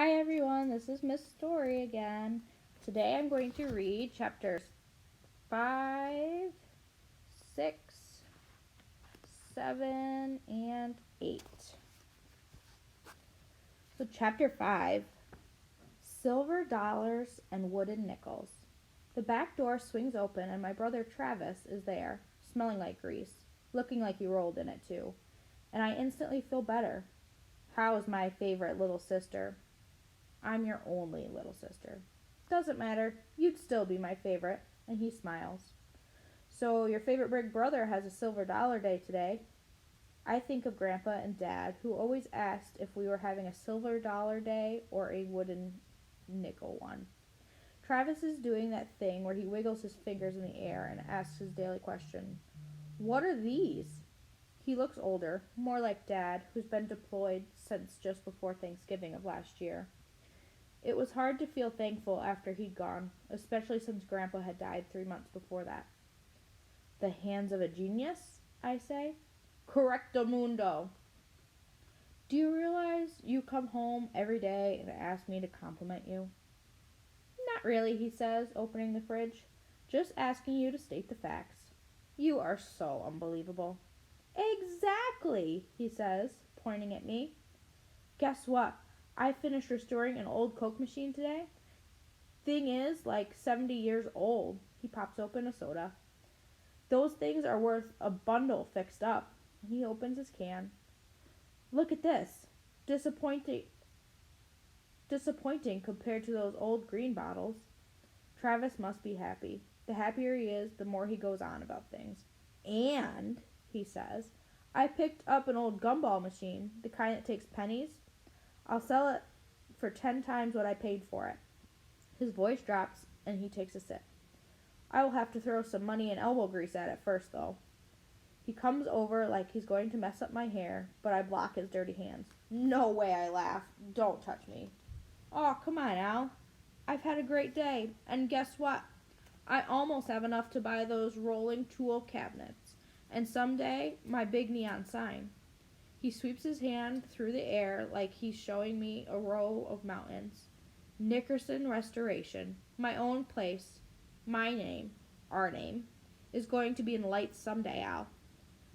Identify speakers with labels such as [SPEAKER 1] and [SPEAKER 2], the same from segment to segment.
[SPEAKER 1] Hi everyone, this is Miss Story again. Today I'm going to read chapters 5, 6, 7, and 8. So, chapter 5, Silver Dollars and Wooden Nickels. The back door swings open and my brother Travis is there, smelling like grease, looking like he rolled in it too. And I instantly feel better. How is my favorite little sister? I'm your only little sister. Doesn't matter, you'd still be my favorite. And he smiles. So, your favorite big brother has a silver dollar day today. I think of Grandpa and Dad, who always asked if we were having a silver dollar day or a wooden nickel one. Travis is doing that thing where he wiggles his fingers in the air and asks his daily question: What are these? He looks older, more like Dad, who's been deployed since just before Thanksgiving of last year. It was hard to feel thankful after he'd gone, especially since Grandpa had died 3 months before that. The hands of a genius? I say. Correctamundo. Do you realize you come home every day and ask me to compliment you? Not really, he says, opening the fridge. Just asking you to state the facts. You are so unbelievable. Exactly, he says, pointing at me. Guess what? I finished restoring an old Coke machine today. Thing is, like 70 years old. He pops open a soda. Those things are worth a bundle fixed up. He opens his can. Look at this. Disappointing disappointing compared to those old green bottles. Travis must be happy. The happier he is, the more he goes on about things. And, he says, I picked up an old gumball machine, the kind that takes pennies. I'll sell it for 10 times what I paid for it. His voice drops and he takes a sip. I will have to throw some money and elbow grease at it first, though. He comes over like he's going to mess up my hair, but I block his dirty hands. No way, I laugh. Don't touch me. Oh, come on, Al. I've had a great day, and guess what? I almost have enough to buy those rolling tool cabinets, and someday my big neon sign. He sweeps his hand through the air like he's showing me a row of mountains. Nickerson Restoration, my own place, my name, our name, is going to be in lights someday, Al.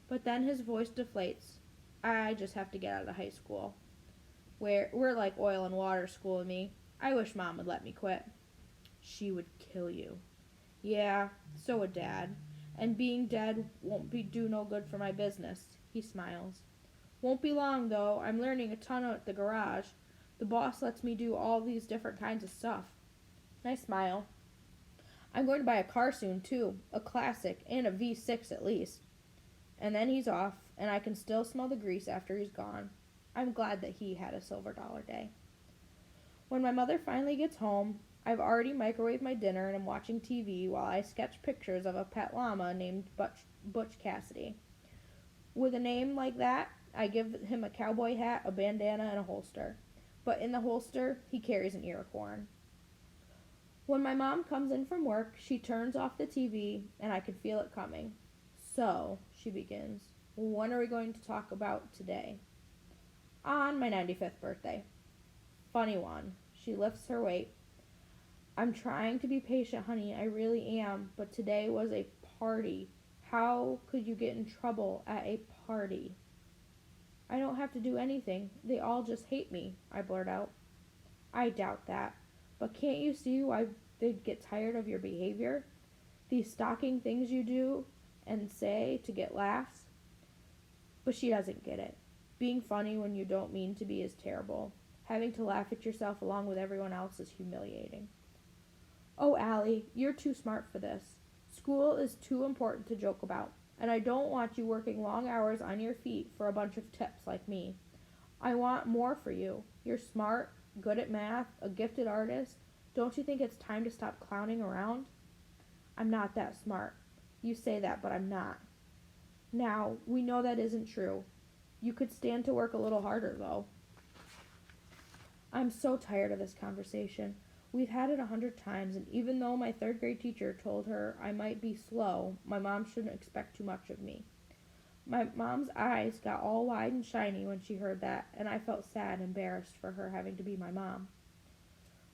[SPEAKER 1] But then his voice deflates. I just have to get out of high school. We're like oil and water school to me. I wish Mom would let me quit. She would kill you. Yeah, so would Dad. And being dead won't be do no good for my business. He smiles. Won't be long though. I'm learning a ton at the garage. The boss lets me do all these different kinds of stuff. I smile. I'm going to buy a car soon too, a classic and a V6 at least. And then he's off, and I can still smell the grease after he's gone. I'm glad that he had a silver dollar day. When my mother finally gets home, I've already microwaved my dinner and am watching TV while I sketch pictures of a pet llama named Butch Cassidy. With a name like that, I give him a cowboy hat, a bandana, and a holster. But in the holster, he carries an ear of corn. When my mom comes in from work, she turns off the TV, and I can feel it coming. So, she begins, when are we going to talk about today? On my 95th birthday. Funny one. She lifts her weight. I'm trying to be patient, honey. I really am. But today was a party. How could you get in trouble at a party? I don't have to do anything. They all just hate me, I blurt out. I doubt that. But can't you see why they'd get tired of your behavior? These stalking things you do and say to get laughs? But she doesn't get it. Being funny when you don't mean to be is terrible. Having to laugh at yourself along with everyone else is humiliating. Oh, Allie, you're too smart for this. School is too important to joke about, and I don't want you working long hours on your feet for a bunch of tips like me. I want more for you. You're smart, good at math, a gifted artist. Don't you think it's time to stop clowning around? I'm not that smart. You say that, but I'm not. Now, we know that isn't true. You could stand to work a little harder, though. I'm so tired of this conversation. We've had it 100 times, and even though my third grade teacher told her I might be slow, my mom shouldn't expect too much of me. My mom's eyes got all wide and shiny when she heard that, and I felt sad and embarrassed for her having to be my mom.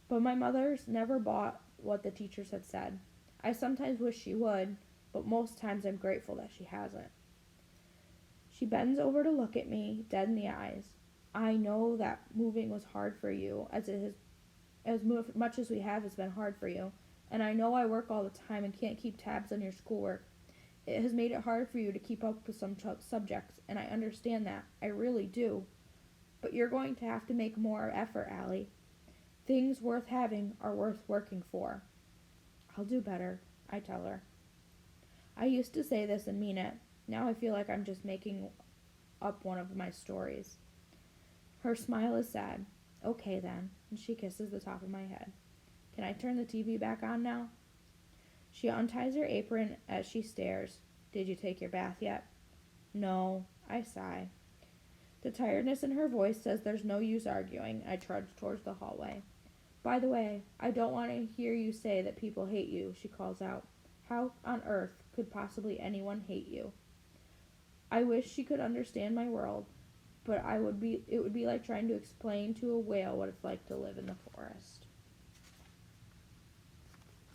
[SPEAKER 1] But my mother's never bought what the teachers had said. I sometimes wish she would, but most times I'm grateful that she hasn't. She bends over to look at me, dead in the eyes. I know that moving was hard for you, as much as we have has been hard for you, and I know I work all the time and can't keep tabs on your schoolwork. It has made it hard for you to keep up with some subjects, and I understand that. I really do. But you're going to have to make more effort, Allie. Things worth having are worth working for. I'll do better, I tell her. I used to say this and mean it. Now I feel like I'm just making up one of my stories. Her smile is sad. Okay then, and she kisses the top of my head. Can I turn the TV back on now? She unties her apron as she stares. Did you take your bath yet? No, I sigh. The tiredness in her voice says there's no use arguing. I trudge towards the hallway. By the way, I don't want to hear you say that people hate you, she calls out. How on earth could possibly anyone hate you? I wish she could understand my world, but it would be like trying to explain to a whale what it's like to live in the forest.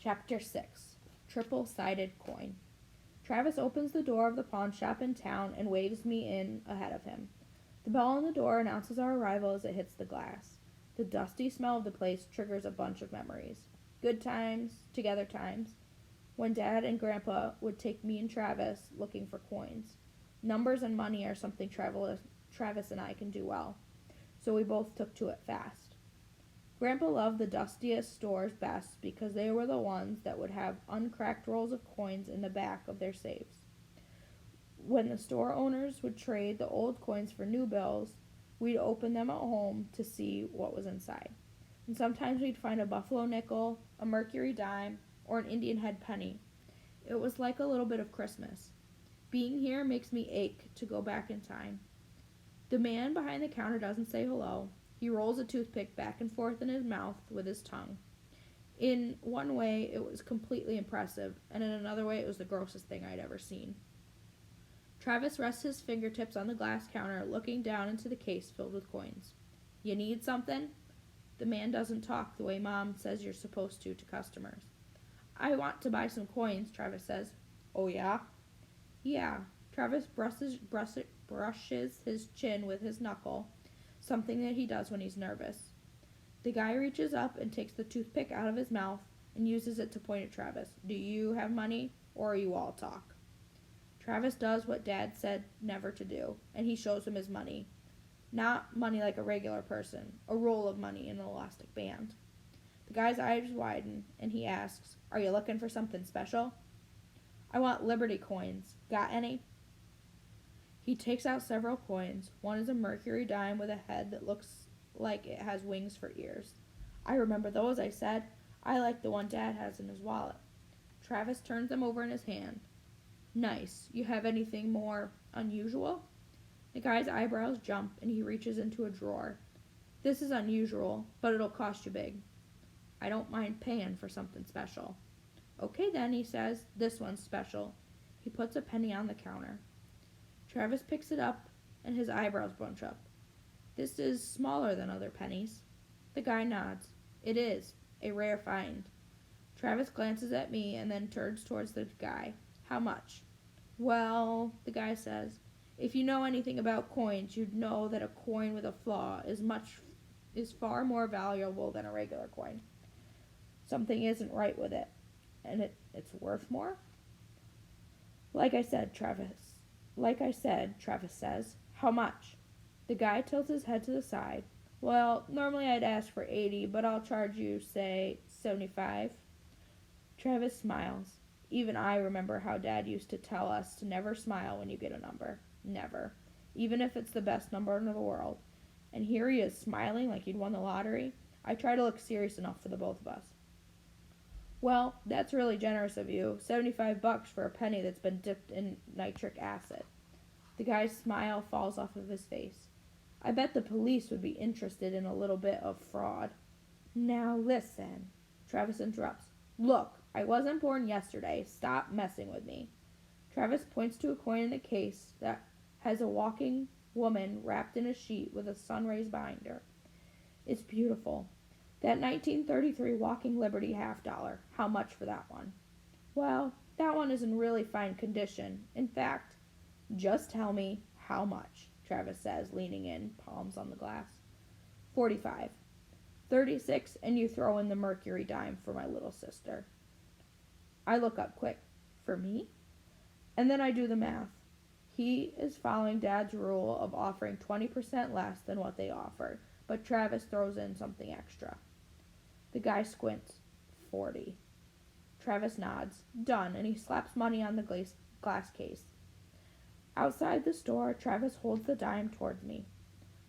[SPEAKER 1] Chapter 6. Triple-sided coin. Travis opens the door of the pawn shop in town and waves me in ahead of him. The bell on the door announces our arrival as it hits the glass. The dusty smell of the place triggers a bunch of memories. Good times, together times, when Dad and Grandpa would take me and Travis looking for coins. Numbers and money are something Travis and I can do well, so we both took to it fast. Grandpa loved the dustiest stores best because they were the ones that would have uncracked rolls of coins in the back of their safes. When the store owners would trade the old coins for new bills, we'd open them at home to see what was inside. And sometimes we'd find a buffalo nickel, a mercury dime, or an Indian head penny. It was like a little bit of Christmas. Being here makes me ache to go back in time. The man behind the counter doesn't say hello. He rolls a toothpick back and forth in his mouth with his tongue. In one way, it was completely impressive, and in another way, it was the grossest thing I'd ever seen. Travis rests his fingertips on the glass counter, looking down into the case filled with coins. You need something? The man doesn't talk the way Mom says you're supposed to customers. I want to buy some coins, Travis says. Oh, yeah? Yeah. Travis brushes his chin with his knuckle, something that he does when he's nervous. The guy reaches up and takes the toothpick out of his mouth and uses it to point at Travis. Do you have money, or are you all talk? Travis does what Dad said never to do, and he shows him his money. Not money like a regular person, a roll of money in an elastic band. The guy's eyes widen, and he asks, Are you looking for something special? I want Liberty coins. Got any? He takes out several coins. One is a mercury dime with a head that looks like it has wings for ears. I remember those, I said. I like the one Dad has in his wallet. Travis turns them over in his hand. Nice. You have anything more unusual? The guy's eyebrows jump, and he reaches into a drawer. This is unusual, but it'll cost you big. I don't mind paying for something special. Okay then, he says. This one's special. He puts a penny on the counter. Travis picks it up, and his eyebrows bunch up. This is smaller than other pennies. The guy nods. It is. A rare find. Travis glances at me and then turns towards the guy. How much? Well, the guy says, if you know anything about coins, you'd know that a coin with a flaw is far more valuable than a regular coin. Something isn't right with it. And it's worth more? Like I said, Travis says. How much? The guy tilts his head to the side. Well, normally I'd ask for 80, but I'll charge you, say, 75. Travis smiles. Even I remember how Dad used to tell us to never smile when you get a number. Never. Even if it's the best number in the world. And here he is smiling like he'd won the lottery. I try to look serious enough for the both of us. Well, that's really generous of you. $75 for a penny that's been dipped in nitric acid. The guy's smile falls off of his face. I bet the police would be interested in a little bit of fraud. Now listen, Travis interrupts. Look, I wasn't born yesterday. Stop messing with me. Travis points to a coin in a case that has a walking woman wrapped in a sheet with a sun rays behind her. It's beautiful. That 1933 Walking Liberty $50. How much for that one? Well, that one is in really fine condition. In fact, just tell me how much, Travis says, leaning in, palms on the glass. 45. 36, and you throw in the Mercury dime for my little sister. I look up quick. For me? And then I do the math. He is following Dad's rule of offering 20% less than what they offered, but Travis throws in something extra. The guy squints. 40. Travis nods. Done, and he slaps money on the glass case. Outside the store, Travis holds the dime towards me.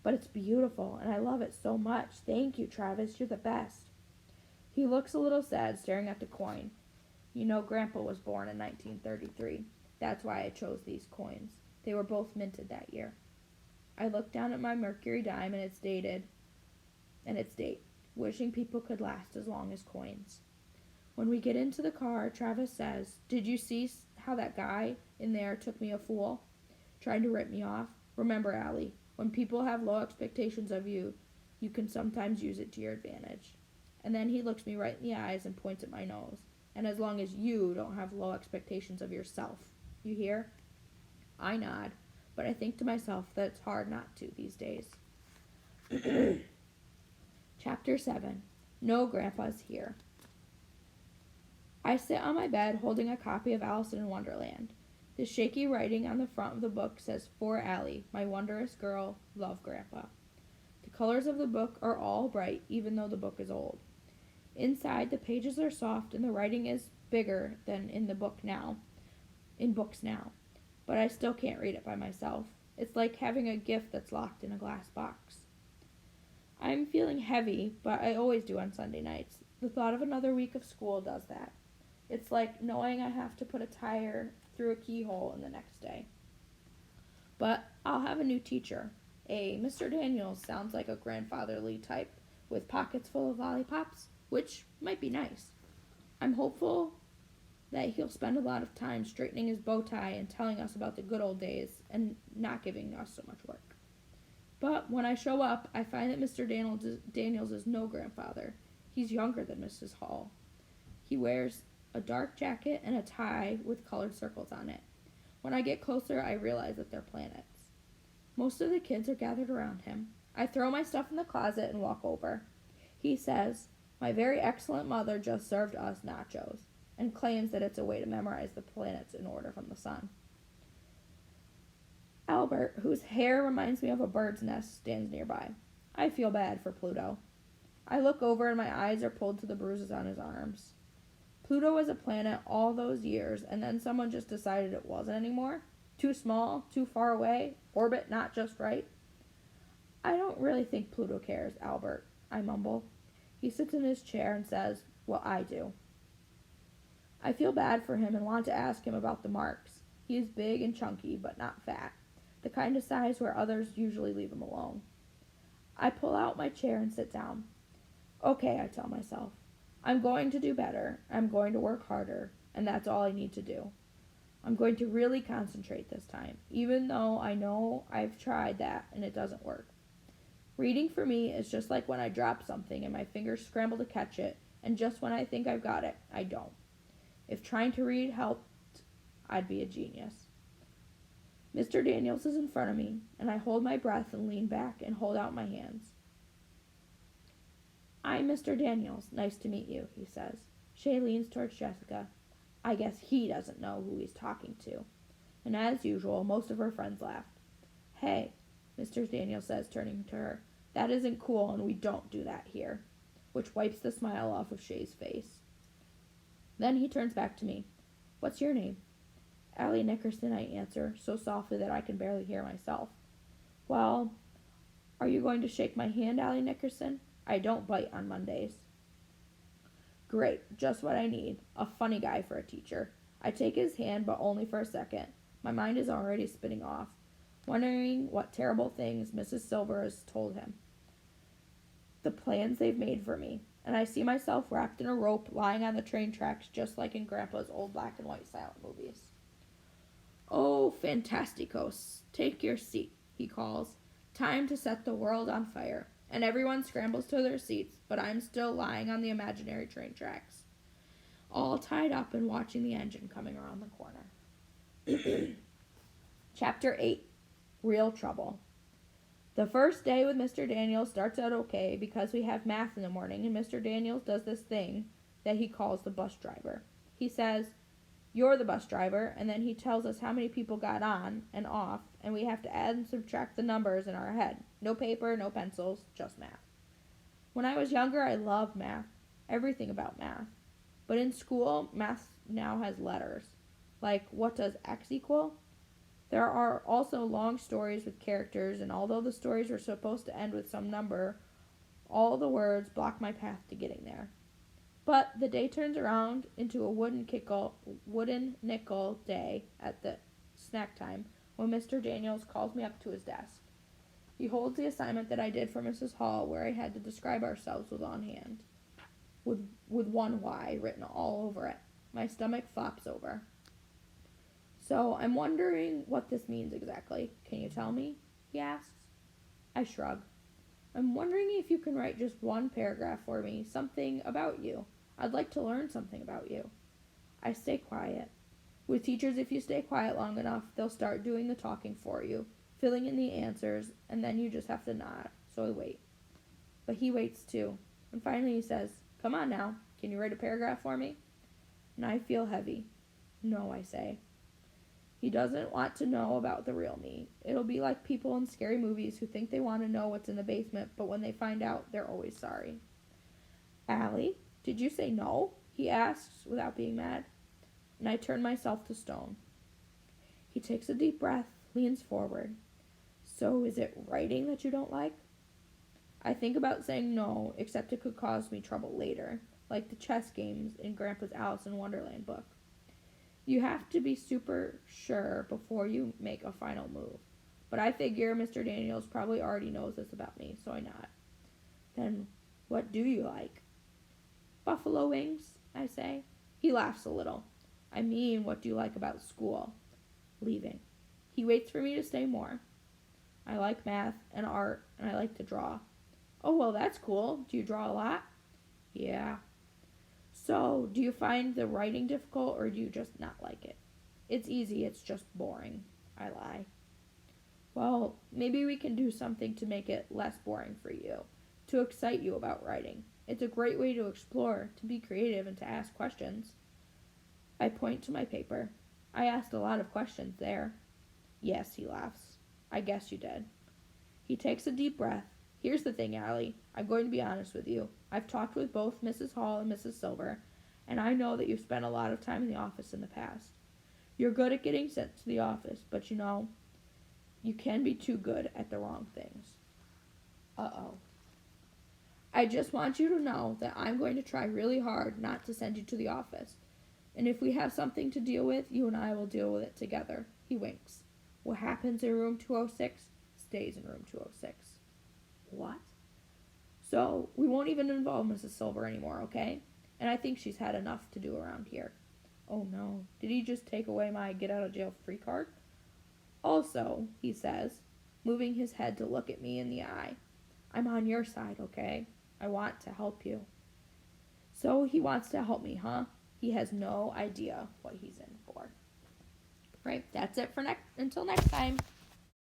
[SPEAKER 1] But it's beautiful, and I love it so much. Thank you, Travis. You're the best. He looks a little sad, staring at the coin. You know, Grandpa was born in 1933. That's why I chose these coins. They were both minted that year. I look down at my Mercury dime, and it's dated, and its date, wishing people could last as long as coins. When we get into the car, Travis says, Did you see how that guy in there took me a fool? Trying to rip me off? Remember, Allie, when people have low expectations of you, you can sometimes use it to your advantage. And then he looks me right in the eyes and points at my nose. And as long as you don't have low expectations of yourself. You hear? I nod, but I think to myself that it's hard not to these days. Chapter 7. No Grandpa's Here. I sit on my bed holding a copy of Alice in Wonderland. The shaky writing on the front of the book says, For Allie, my wondrous girl, love Grandpa. The colors of the book are all bright, even though the book is old. Inside, the pages are soft and the writing is bigger than in books now. But I still can't read it by myself. It's like having a gift that's locked in a glass box. I'm feeling heavy, but I always do on Sunday nights. The thought of another week of school does that. It's like knowing I have to put a tire through a keyhole in the next day. But I'll have a new teacher. Mr. Daniels sounds like a grandfatherly type with pockets full of lollipops, which might be nice. I'm hopeful that he'll spend a lot of time straightening his bow tie and telling us about the good old days and not giving us so much work. But when I show up, I find that Mr. Daniels is no grandfather. He's younger than Mrs. Hall. He wears a dark jacket and a tie with colored circles on it. When I get closer, I realize that they're planets. Most of the kids are gathered around him. I throw my stuff in the closet and walk over. He says, My very excellent mother just served us nachos, and claims that it's a way to memorize the planets in order from the sun. Albert, whose hair reminds me of a bird's nest, stands nearby. I feel bad for Pluto. I look over and my eyes are pulled to the bruises on his arms. Pluto was a planet all those years, and then someone just decided it wasn't anymore? Too small, too far away, orbit not just right? I don't really think Pluto cares, Albert, I mumble. He sits in his chair and says, Well, I do. I feel bad for him and want to ask him about the marks. He is big and chunky, but not fat, the kind of size where others usually leave him alone. I pull out my chair and sit down. Okay, I tell myself. I'm going to do better. I'm going to work harder, and that's all I need to do. I'm going to really concentrate this time, even though I know I've tried that and it doesn't work. Reading for me is just like when I drop something and my fingers scramble to catch it, and just when I think I've got it, I don't. If trying to read helped, I'd be a genius. Mr. Daniels is in front of me, and I hold my breath and lean back and hold out my hands. I'm Mr. Daniels. Nice to meet you, he says. Shay leans towards Jessica. I guess he doesn't know who he's talking to. And as usual, most of her friends laughed. Hey, Mr. Daniels says, turning to her. That isn't cool, and we don't do that here. Which wipes the smile off of Shay's face. Then he turns back to me. What's your name? Allie Nickerson, I answer, so softly that I can barely hear myself. Well, are you going to shake my hand, Allie Nickerson? I don't bite on Mondays. Great, just what I need. A funny guy for a teacher. I take his hand, but only for a second. My mind is already spinning off, wondering what terrible things Mrs. Silver has told him. The plans they've made for me. And I see myself wrapped in a rope lying on the train tracks just like in Grandpa's old black and white silent movies. Oh, fantasticos, take your seat, he calls. Time to set the world on fire. And everyone scrambles to their seats, but I'm still lying on the imaginary train tracks, all tied up and watching the engine coming around the corner. Chapter 8, Real Trouble. The first day with Mr. Daniels starts out okay because we have math in the morning and Mr. Daniels does this thing that he calls the bus driver. He says, "You're the bus driver," and then he tells us how many people got on and off, and we have to add and subtract the numbers in our head. No paper, no pencils, just math. When I was younger, I loved math, everything about math. But in school, math now has letters. Like, what does X equal? There are also long stories with characters, and although the stories were supposed to end with some number, all the words block my path to getting there. But the day turns around into a wooden nickel day at the snack time when Mr. Daniels calls me up to his desk. He holds the assignment that I did for Mrs. Hall where I had to describe ourselves with on hand, with one Y written all over it. My stomach flops over. "So I'm wondering what this means exactly. Can you tell me?" he asks. I shrug. "I'm wondering if you can write just one paragraph for me, something about you. I'd like to learn something about you." I stay quiet. With teachers, if you stay quiet long enough, they'll start doing the talking for you, filling in the answers, and then you just have to nod. So I wait. But he waits too. And finally he says, "Come on now, can you write a paragraph for me?" And I feel heavy. "No," I say. He doesn't want to know about the real me. It'll be like people in scary movies who think they want to know what's in the basement, but when they find out, they're always sorry. "Allie, did you say no?" he asks without being mad. And I turn myself to stone. He takes a deep breath, leans forward. "So is it writing that you don't like?" I think about saying no, except it could cause me trouble later, like the chess games in Grandpa's Alice in Wonderland book. You have to be super sure before you make a final move. But I figure Mr. Daniels probably already knows this about me, so I nod. "Then what do you like?" "Buffalo wings," I say. He laughs a little. "I mean, what do you like about school?" "Leaving." He waits for me to say more. "I like math and art, and I like to draw." "Oh, well, that's cool. Do you draw a lot?" "Yeah." "So, do you find the writing difficult, or do you just not like it?" "It's easy, it's just boring." I lie. "Well, maybe we can do something to make it less boring for you, to excite you about writing. It's a great way to explore, to be creative, and to ask questions." I point to my paper. "I asked a lot of questions there." "Yes," he laughs. "I guess you did." He takes a deep breath. "Here's the thing, Allie. I'm going to be honest with you. I've talked with both Mrs. Hall and Mrs. Silver, and I know that you've spent a lot of time in the office in the past. You're good at getting sent to the office, but you can be too good at the wrong things." Uh-oh. "I just want you to know that I'm going to try really hard not to send you to the office. And if we have something to deal with, you and I will deal with it together." He winks. "What happens in room 206 stays in room 206. "What?" "So, we won't even involve Mrs. Silver anymore, okay? And I think she's had enough to do around here." "Oh no, did he just take away my get-out-of-jail-free card?" "Also," he says, moving his head to look at me in the eye, "I'm on your side, okay? I want to help you." So he wants to help me, huh? He has no idea what he's in for. Right, that's it for until next time.